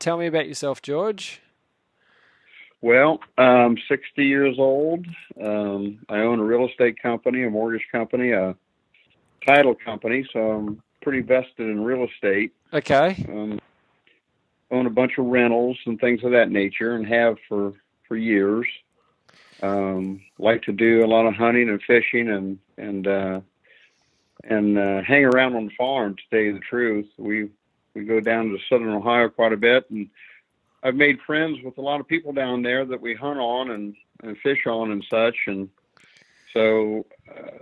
tell me about yourself, George. Well, I'm 60 years old. I own a real estate company, a mortgage company, a title company, so I'm pretty vested in real estate. Okay. Um, Own a bunch of rentals and things of that nature, and have for years. Like to do a lot of hunting and fishing, and hang around on the farm. To tell you the truth, we go down to Southern Ohio quite a bit, and I've made friends with a lot of people down there that we hunt on and fish on and such. And so,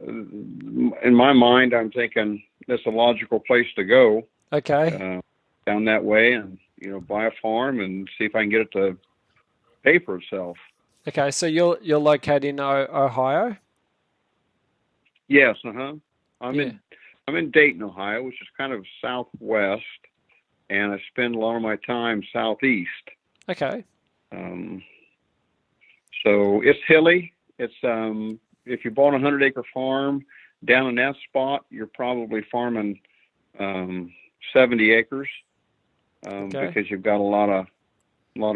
in my mind, I'm thinking that's a logical place to go, Okay. uh, down that way, and buy a farm and see if I can get it to pay for itself. Okay. So you're located in Ohio? Yes, uh-huh. I'm Yeah. in I'm in Dayton, Ohio, which is kind of southwest, and I spend a lot of my time southeast. Okay. Um, so it's hilly. It's if you bought a 100-acre farm down in that spot, you're probably farming 70 acres, Okay. because you've got a lot of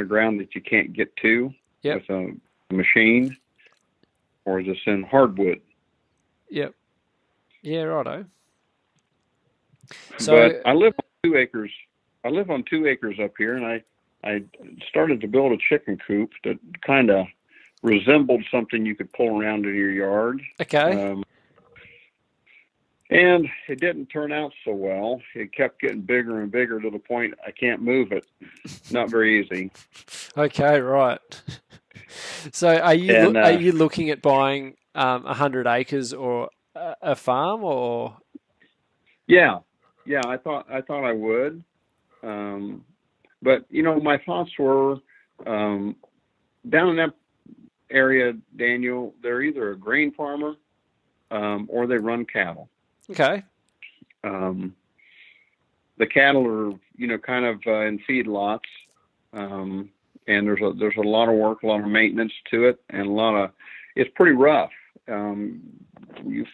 ground that you can't get to Yep. with a machine, or just in hardwood. Yep. Yeah. Righto. But So I live on 2 acres. I live on 2 acres up here, and I started to build a chicken coop that kind of resembled something you could pull around in your yard. okay. Um, and it didn't turn out so well. It kept getting bigger and bigger to the point I can't move it. Not very easy. Okay. Right. So And are you looking at buying 100 acres or a farm or? yeah, yeah, I thought I would. Um, but my thoughts were, um, down in that area, Daniel. They're either a grain farmer, or they run cattle. Okay. Um, the cattle are, kind of in feedlots, um, and there's a lot of work, a lot of maintenance to it, and it's pretty rough. Um, you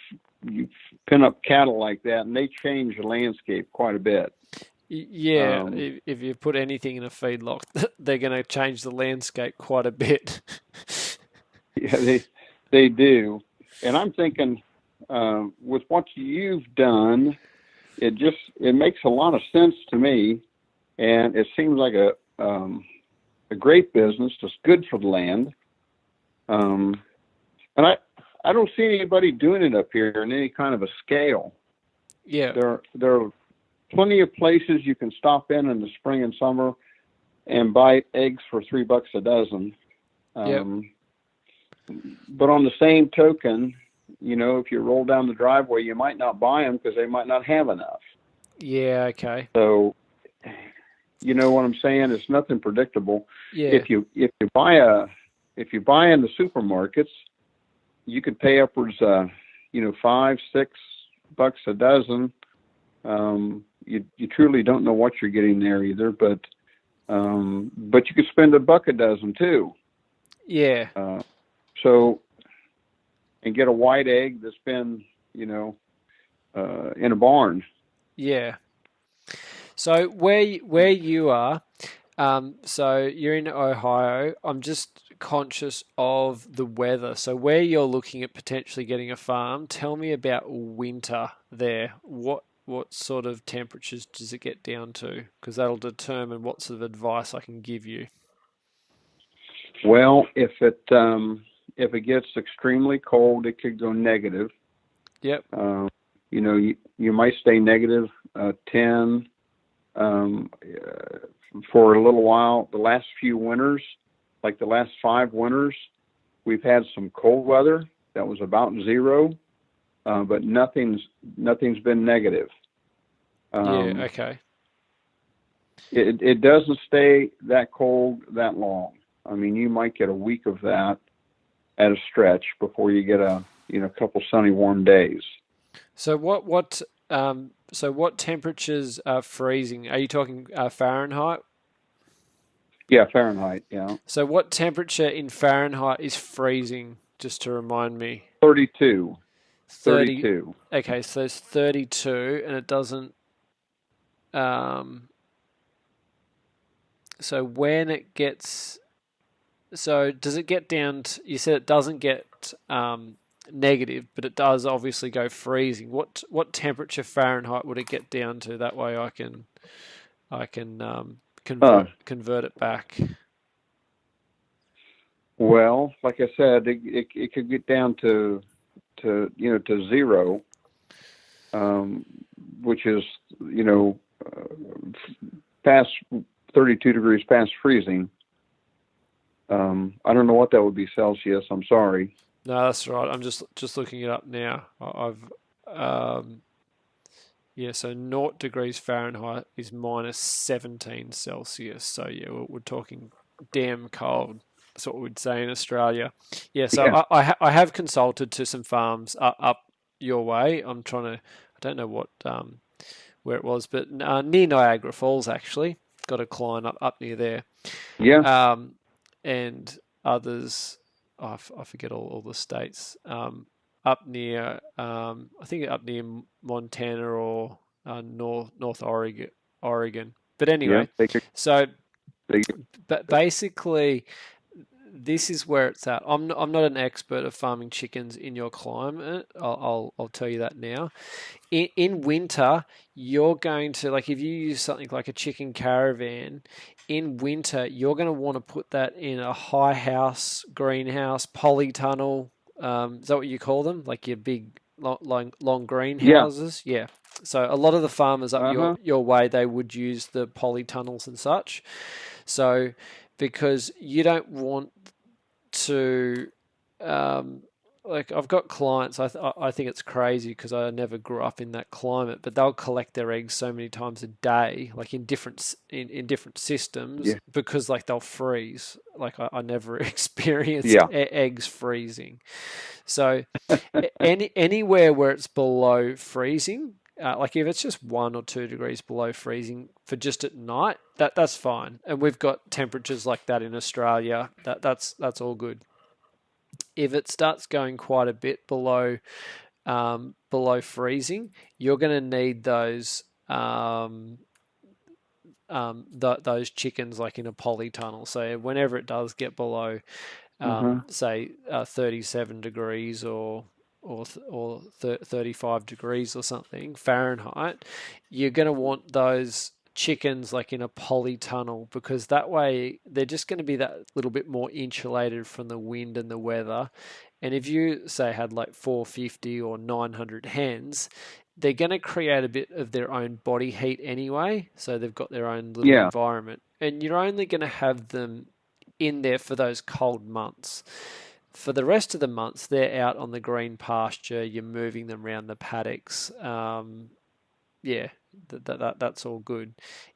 you pin up cattle like that, and they change the landscape quite a bit. Yeah, Um, if you put anything in a feedlot, they're going to change the landscape quite a bit. yeah, they do, and I'm thinking, with what you've done, it makes a lot of sense to me, and it seems like a great business. It's good for the land. Um, and I don't see anybody doing it up here in any kind of a scale. Yeah. There are plenty of places you can stop in the spring and summer and buy eggs for $3 a dozen. Yep. Um, but on the same token, if you roll down the driveway, you might not buy them because they might not have enough. Yeah. Okay. So, you know what I'm saying? It's nothing predictable. Yeah. If you buy in the supermarkets, you could pay upwards, 5, $6 a dozen. You truly don't know what you're getting there either, but you could spend $1 a dozen too. Yeah. So, and get a white egg that's been, in a barn. Yeah. So where you are, so you're in Ohio. I'm just conscious of the weather. So where you're looking at potentially getting a farm, tell me about winter there. What sort of temperatures does it get down to? Because that'll determine what sort of advice I can give you. Well, if it gets extremely cold, it could go negative. Yep. You might stay negative 10, for a little while. The last few winters, like the last 5 winters, we've had some cold weather that was about zero, but nothing's been negative. Yeah. Um, Okay. it doesn't stay that cold that long. I mean, you might get a week of that at a stretch before you get a couple sunny warm days. So what temperatures are freezing? Are you talking Fahrenheit? Yeah, Fahrenheit. Yeah, So what temperature in Fahrenheit is freezing? Just to remind me. 32, 30. 32. Okay, so it's 32, and it doesn't. Um, So when it gets, so does it get down to, you said it doesn't get negative, but it does obviously go freezing. What temperature Fahrenheit would it get down to? That way I can Uh, convert it back. well, like I said, it could get down to zero, um, which is past 32 degrees past freezing. I don't know what that would be Celsius. I'm sorry. No, that's right. I'm just looking it up now. I've yeah, so 0 degrees Fahrenheit is minus 17 Celsius. So yeah, we're talking damn cold. That's what we'd say in Australia. Yeah, so Yeah, I have consulted to some farms up your way. I'm trying to, I don't know what where it was, but near Niagara Falls actually. Got a client up near there, yeah, and others. I forget all the states. Up near, I think up near Montana or North Oregon. Oregon. But yeah. anyway, so They, but basically, this is where it's at. I'm not an expert of farming chickens in your climate. I'll tell you that now. In winter, you're going to, like, if you use something like a chicken caravan, in winter you're going to want to put that in a high house, greenhouse, polytunnel. Is that what you call them? Like your big long yeah, greenhouses? Yeah. So a lot of the farmers up uh-huh, your way, they would use the polytunnels and such. So because you don't want to, um, like, I've got clients. I think it's crazy because I never grew up in that climate, but they'll collect their eggs so many times a day, like in in different systems, yeah, because like they'll freeze. Like I never experienced yeah, eggs freezing. So anywhere where it's below freezing, like if it's just 1 or 2 degrees below freezing for just at night, that's fine. And we've got temperatures like that in Australia. That's all good. If it starts going quite a bit below freezing, you're going to need those chickens like in a polytunnel. So whenever it does get below uh-huh, say 37 degrees or 35 degrees or something Fahrenheit, you're going to want those chickens like in a polytunnel, because that way they're just going to be that little bit more insulated from the wind and the weather. And if you say had like 450 or 900 hens, they're going to create a bit of their own body heat anyway, so they've got their own little yeah, environment, and you're only going to have them in there for those cold months. For the rest of the months, they're out on the green pasture. You're moving them around the paddocks. Yeah, that's all good.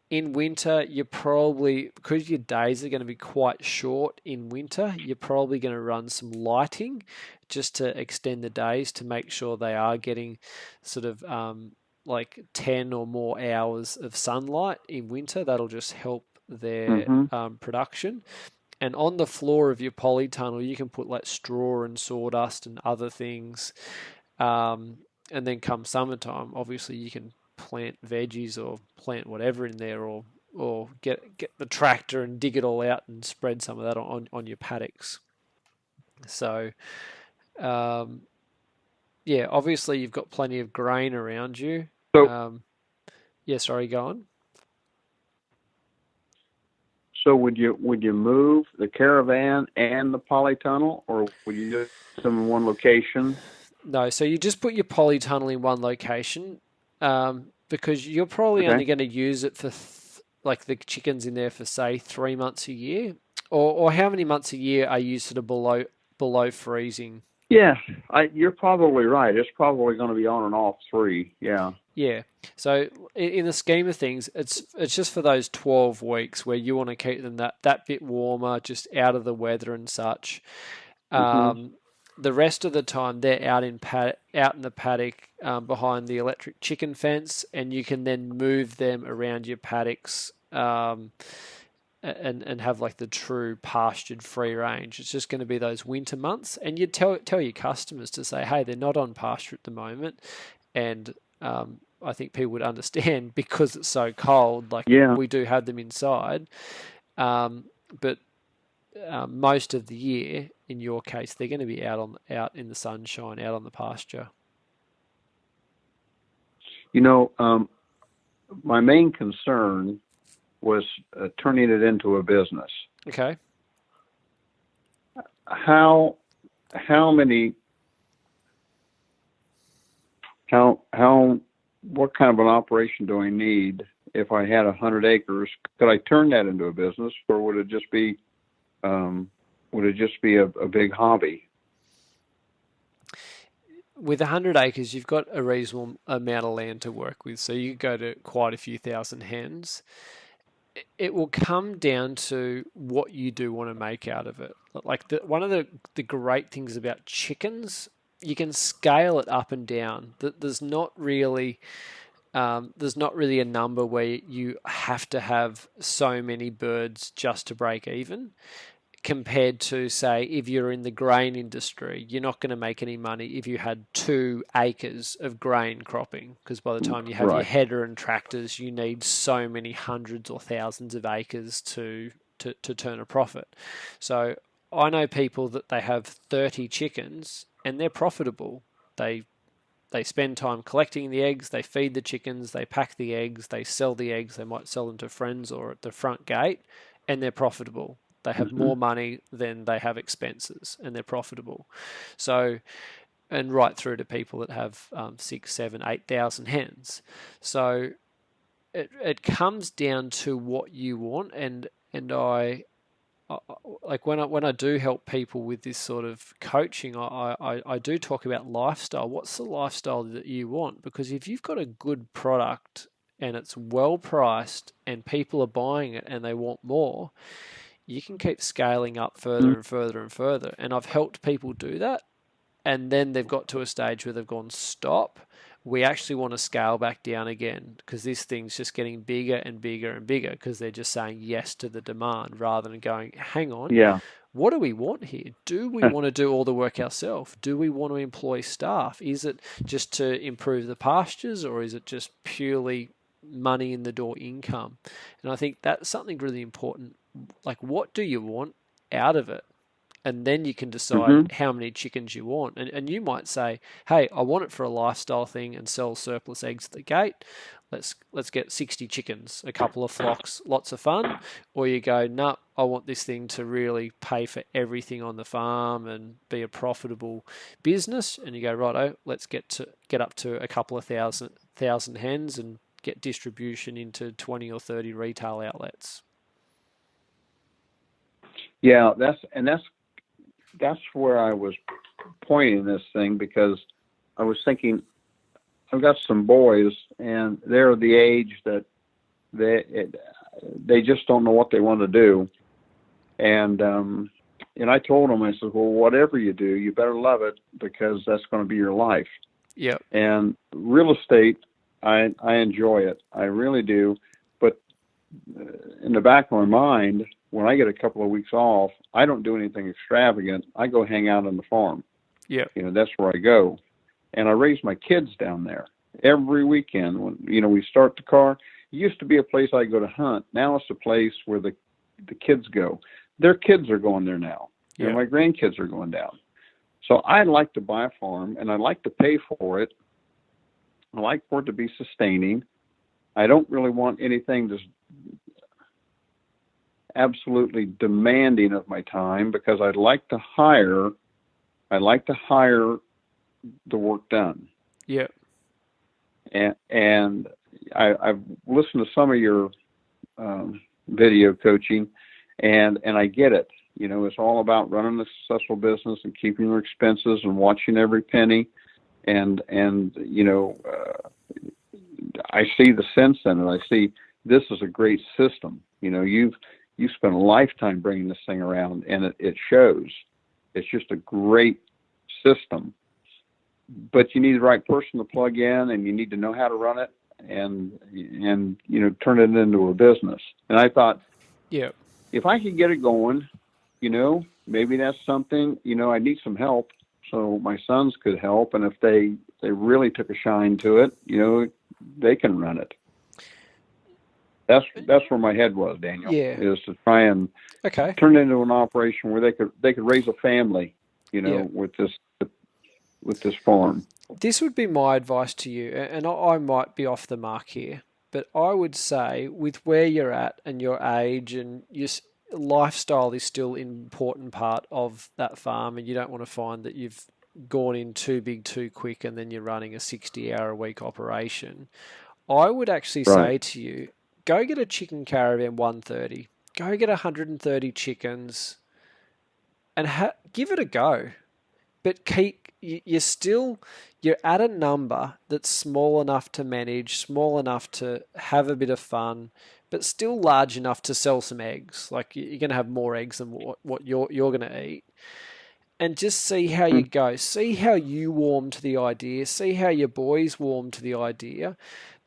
In winter, you're probably, because your days are going to be quite short in winter, you're probably going to run some lighting just to extend the days to make sure they are getting sort of like 10 or more hours of sunlight in winter. That'll just help their mm-hmm, production. And on the floor of your polytunnel, you can put like straw and sawdust and other things. Um, and then come summertime, obviously you can plant veggies or plant whatever in there, or get the tractor and dig it all out and spread some of that on your paddocks. So um, yeah, obviously you've got plenty of grain around you. so Um, yeah, sorry, go on. so would you move the caravan and the polytunnel, or would you do them in one location? No, so you just put your polytunnel in one location, because you're probably Okay, only going to use it for like the chickens in there for say 3 months a year, or how many months a year are you sort of below freezing? yeah, you're probably right. It's probably going to be on and off three. Yeah, Yeah. So in the scheme of things, it's just for those 12 weeks where you want to keep them that bit warmer, just out of the weather and such. mm-hmm, Um, the rest of the time they're out in the paddock, behind the electric chicken fence, and you can then move them around your paddocks, and have like the true pastured free range. It's just going to be those winter months, and you tell your customers to say, hey, they're not on pasture at the moment, and I think people would understand because it's so cold. Like yeah, we do have them inside. But most of the year, in your case, they're going to be out in the sunshine, out on the pasture. My main concern was turning it into a business. Okay. How many what kind of an operation do I need if I had 100 acres? Could I turn that into a business, or would it just be a big hobby? With 100 acres, you've got a reasonable amount of land to work with, so you could go to quite a few thousand hens. It will come down to what you do want to make out of it. Like one of the great things about chickens, you can scale it up and down. There's not really a number where you have to have so many birds just to break even. Compared to, say, if you're in the grain industry, you're not going to make any money if you had 2 acres of grain cropping, because by the time you have your Right. header and tractors, you need so many hundreds or thousands of acres to turn a profit. So I know people that they have 30 chickens and they're profitable. They spend time collecting the eggs, they feed the chickens, they pack the eggs, they sell the eggs, they might sell them to friends or at the front gate, and they're profitable. They have Mm-hmm. more money than they have expenses, and they're profitable. So, and right through to people that have 6, 7, 8,000 hens. So it comes down to what you want, and like when I do help people with this sort of coaching, I do talk about lifestyle. What's the lifestyle that you want? Because if you've got a good product and it's well priced and people are buying it and they want more, you can keep scaling up further and further and further. And I've helped people do that. And then they've got to a stage where they've gone, stop. We actually want to scale back down again because this thing's just getting bigger and bigger and bigger because they're just saying yes to the demand rather than going, hang on, Yeah. what do we want here? Do we want to do all the work ourselves? Do we want to employ staff? Is it just to improve the pastures, or is it just purely money in the door income? And I think that's something really important. Like, what do you want out of it? And then you can decide Mm-hmm. how many chickens you want. And you might say, hey, I want it for a lifestyle thing and sell surplus eggs at the gate. Let's get 60 chickens, a couple of flocks, lots of fun. Or you go, no, I want this thing to really pay for everything on the farm and be a profitable business. And you go, righto, let's get up to a couple of thousand hens and get distribution into 20 or 30 retail outlets. Yeah, that's where I was pointing this thing, because I was thinking I've got some boys and they're the age that they just don't know what they want to do, and I told them, I said, well, whatever you do, you better love it, because that's going to be your life. Yeah. And real estate, I enjoy it, I really do, but in the back of my mind, when I get a couple of weeks off, I don't do anything extravagant. I go hang out on the farm. Yeah. That's where I go. And I raise my kids down there every weekend. When, we start the car, it used to be a place I go to hunt. Now it's a place where the kids go. Their kids are going there now. Yeah. My grandkids are going down. So I like to buy a farm, and I like to pay for it. I like for it to be sustaining. I don't really want anything that's absolutely demanding of my time, because I'd like to hire the work done. Yeah. And I've listened to some of your video coaching, and I get it. It's all about running a successful business and keeping your expenses and watching every penny. And I see the sense in it. I see this is a great system. You've spent a lifetime bringing this thing around, and it shows. It's just a great system. But you need the right person to plug in, and you need to know how to run it, and turn it into a business. And I thought, yeah, if I could get it going, maybe that's something. I need some help, so my sons could help, and if they really took a shine to it, they can run it. that's where my head was, Daniel, Yeah. is to try and Okay. turn it into an operation where they could raise a family, Yeah. with this farm. This would be my advice to you, and I might be off the mark here, but I would say with where you're at and your age and your lifestyle is still an important part of that farm, and you don't want to find that you've gone in too big too quick and then you're running a 60-hour a week operation. I would actually Right. say to you, go get a Chicken Caravan 130, go get 130 chickens and give it a go. But keep you're still you're at a number that's small enough to manage, small enough to have a bit of fun, but still large enough to sell some eggs. Like you're going to have more eggs than what you're going to eat, and just see how you Mm. go. See how you warm to the idea. See how your boys warm to the idea,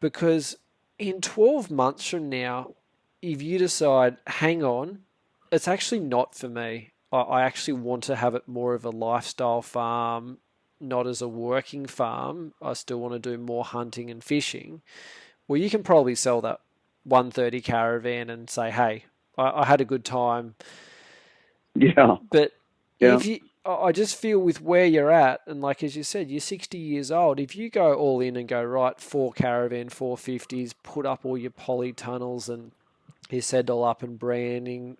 because in 12 months from now, if you decide, hang on, it's actually not for me. I actually want to have it more of a lifestyle farm, not as a working farm. I still want to do more hunting and fishing. Well, you can probably sell that 130 caravan and say, hey, I had a good time. Yeah. But Yeah. if you, I just feel with where you're at, and like as you said, you're 60 years old. If you go all in and go, right, 4 caravan, 450s, put up all your polytunnels and you set all up and branding,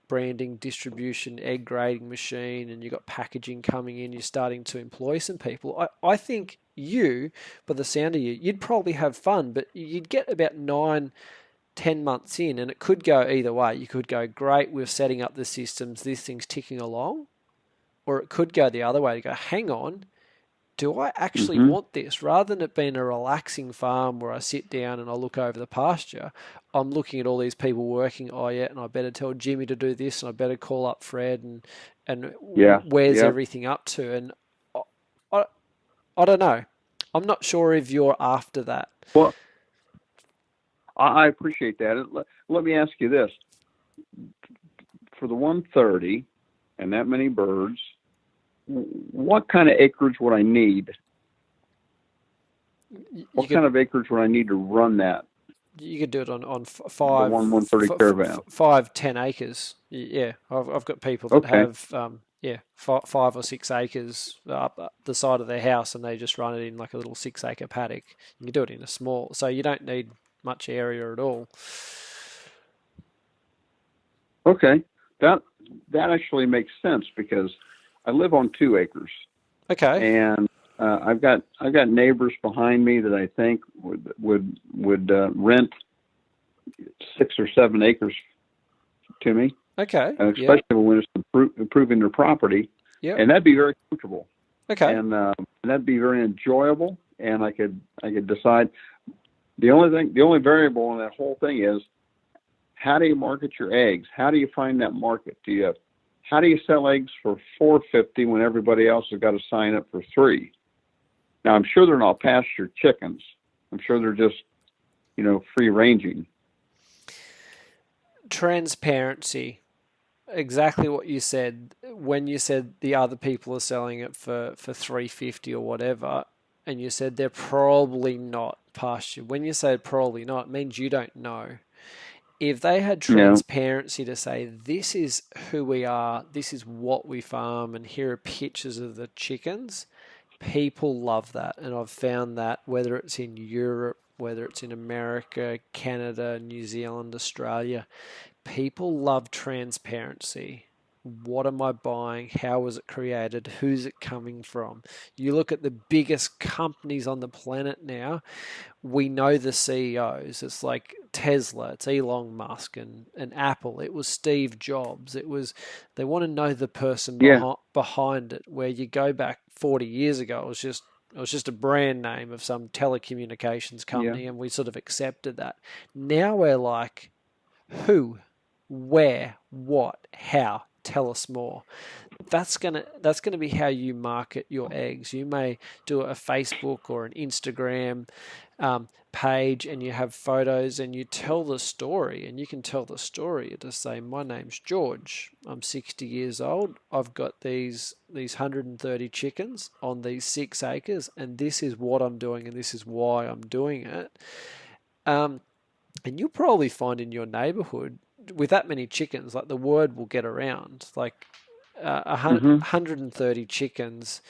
distribution, egg grading machine, and you've got packaging coming in, you're starting to employ some people. I think you, by the sound of you, you'd probably have fun, but you'd get about 9, 10 months in, and it could go either way. You could go, great, we're setting up the systems, this thing's ticking along, or it could go the other way to go, hang on, do I actually Hmm. want this? Rather than it being a relaxing farm where I sit down and I look over the pasture, I'm looking at all these people working. Oh yeah, and I better tell Jimmy to do this, and I better call up Fred, and Yeah. where's Yeah. everything up to? And I, I, I don't know. I'm not sure if you're after that. Well, I appreciate that. Let me ask you this: for the 130 and that many birds, what kind of acreage would I need? You What could kind of acreage would I need to run you could do it on the five, 130 caravan? 5, 10 acres. Yeah, I've got people that Okay. have 5 or 6 acres up the side of their house, and they just run it in like a little 6 acre paddock. You can do it in a small, so you don't need much area at all. Okay. That that actually makes sense because I live on 2 acres, Okay. and I've got neighbors behind me that I think would rent 6 or 7 acres to me, Okay. Yeah. especially when it's improving their property, Yep. and that'd be very comfortable, Okay. and that'd be very enjoyable, and I could decide. The only variable in that whole thing is how do you market your eggs? How do you find that market? How do you sell eggs for 450 when everybody else has got to sign up for 3? Now I'm sure they're not pastured chickens. I'm sure they're just free ranging. Transparency. Exactly what you said when you said the other people are selling it for 350 or whatever, and you said they're probably not past you. When you say probably not, it means you don't know. If they had Yeah, transparency to say this is who we are, this is what we farm, and here are pictures of the chickens, people love that. And I've found that whether it's in Europe, whether it's in America, Canada, New Zealand, Australia, people love transparency. What am I buying? How was it created? Who's it coming from? You look at the biggest companies on the planet now, we know the CEOs. It's like Tesla, it's Elon Musk, and Apple. It was Steve Jobs. They want to know the person yeah, behind it. Where you go back 40 years ago, it was just a brand name of some telecommunications yeah, company, and we sort of accepted that. Now we're like, who, where, what, how? Tell us more. That's gonna be how you market your eggs. You may do a Facebook or an Instagram page, and you have photos, and you tell the story, and you can tell the story to say, my name's George. I'm 60 years old. I've got these 130 chickens on these 6 acres, and this is what I'm doing, and this is why I'm doing it. Um, And you'll probably find in your neighborhood with that many chickens, like the word will get around. Like Mm-hmm. 130 chickens,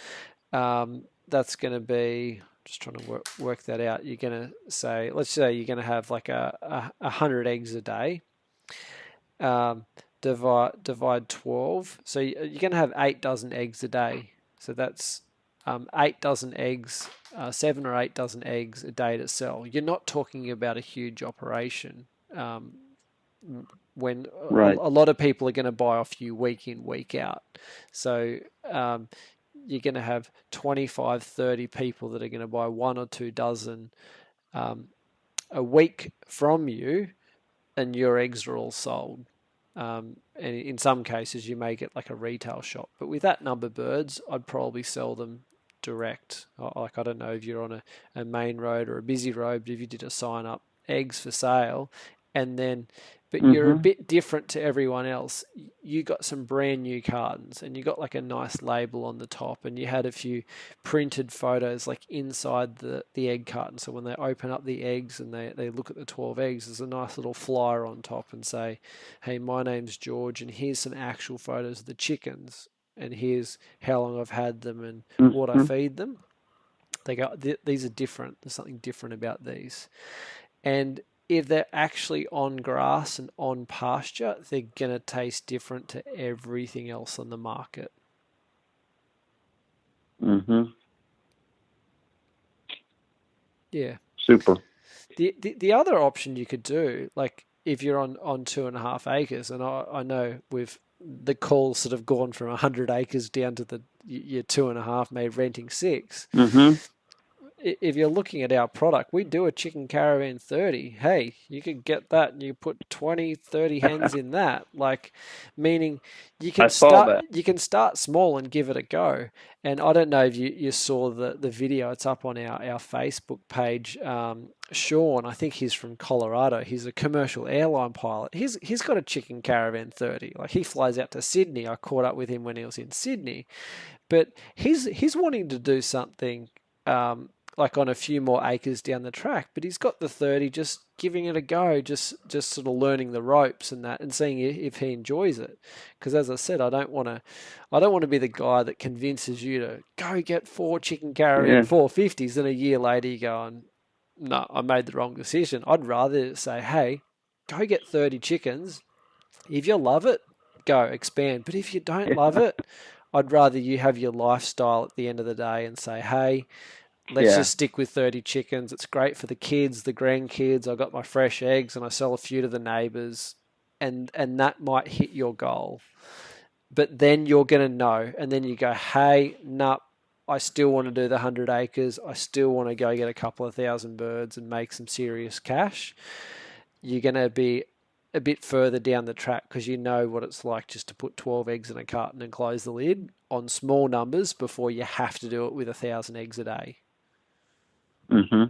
that's going to be, just trying to work that out. You're going to say, let's say you're going to have like a 100 eggs a day. Um, divide 12. So you're going to have 8 dozen eggs a day. So that's 8 dozen eggs, 7 or 8 dozen eggs a day to sell. You're not talking about a huge operation. When Right. a lot of people are going to buy off you week in, week out. So you're going to have 25, 30 people that are going to buy 1 or 2 dozen um, a week from you, and your eggs are all sold. And in some cases, you may get like a retail shop. But with that number of birds, I'd probably sell them direct. Like, I don't know if you're on a main road or a busy road, but if you did a sign up, eggs for sale, and then, but you're a Mm-hmm. bit different to everyone else. You got some brand new cartons and you got like a nice label on the top, and you had a few printed photos like inside the egg carton. So when they open up the eggs and they look at the 12 eggs, there's a nice little flyer on top and say, hey, my name's George, and here's some actual photos of the chickens, and here's how long I've had them and what I Mm-hmm. feed them. They go, these are different. There's something different about these. And if they're actually on grass and on pasture, they're going to taste different to everything else on the market. Mm-hmm. Yeah. Super. The other option you could do, like if you're on 2.5 acres, and I know with the calls sort of gone from 100 acres down to the your 2.5, maybe renting 6. Mm-hmm. If you're looking at our product, we do a Chicken Caravan 30. Hey, you could get that and you put 20, 30 hens in that. Like, meaning I saw that. you can start small and give it a go. And I don't know if you saw the video, it's up on our Facebook page. Sean, I think he's from Colorado. He's a commercial airline pilot. He's got a Chicken Caravan 30. Like, he flies out to Sydney. I caught up with him when he was in Sydney. But he's wanting to do something like on a few more acres down the track. But he's got the 30, just giving it a go, just sort of learning the ropes and that, and seeing if he enjoys it. Because as I said, I don't want to be the guy that convinces you to go get 4 Chicken Caravan Yeah. 450s, and a year later you go, no, I made the wrong decision. I'd rather say, hey, go get 30 chickens. If you love it, go expand. But if you don't love it, I'd rather you have your lifestyle at the end of the day and say, hey, let's Yeah. just stick with 30 chickens. It's great for the kids, the grandkids. I got my fresh eggs and I sell a few to the neighbors, and that might hit your goal. But then you're going to know, and then you go, hey, nah, I still want to do the 100 acres. I still want to go get a couple of thousand birds and make some serious cash. You're going to be a bit further down the track because you know what it's like just to put 12 eggs in a carton and close the lid on small numbers before you have to do it with 1,000 eggs a day. Mm-hmm.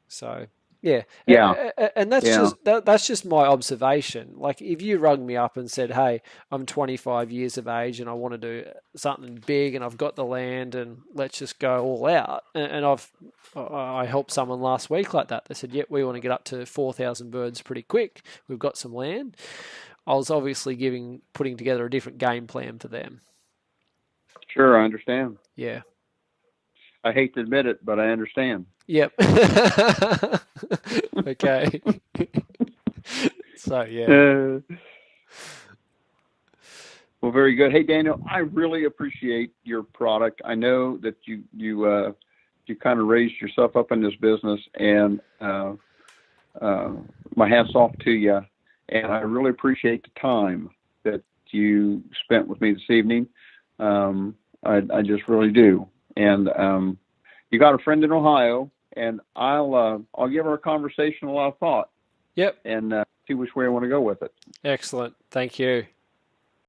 So yeah, Yeah. and that's Yeah. that's just my observation. Like if you rung me up and said, "Hey, I'm 25 years of age and I want to do something big and I've got the land and let's just go all out," and I helped someone last week like that. They said, "Yep, we want to get up to 4,000 birds pretty quick. We've got some land." I was obviously putting together a different game plan for them. Sure, I understand. Yeah. I hate to admit it, but I understand. Yep. Okay. So yeah. Uh, well, very good. Hey, Daniel, I really appreciate your product. I know that you kind of raised yourself up in this business, and uh, my hat's off to you. And I really appreciate the time that you spent with me this evening. I just really do. And you got a friend in Ohio, and I'll give her a conversation a lot of thought Yep. and see which way I want to go with it. Excellent. Thank you.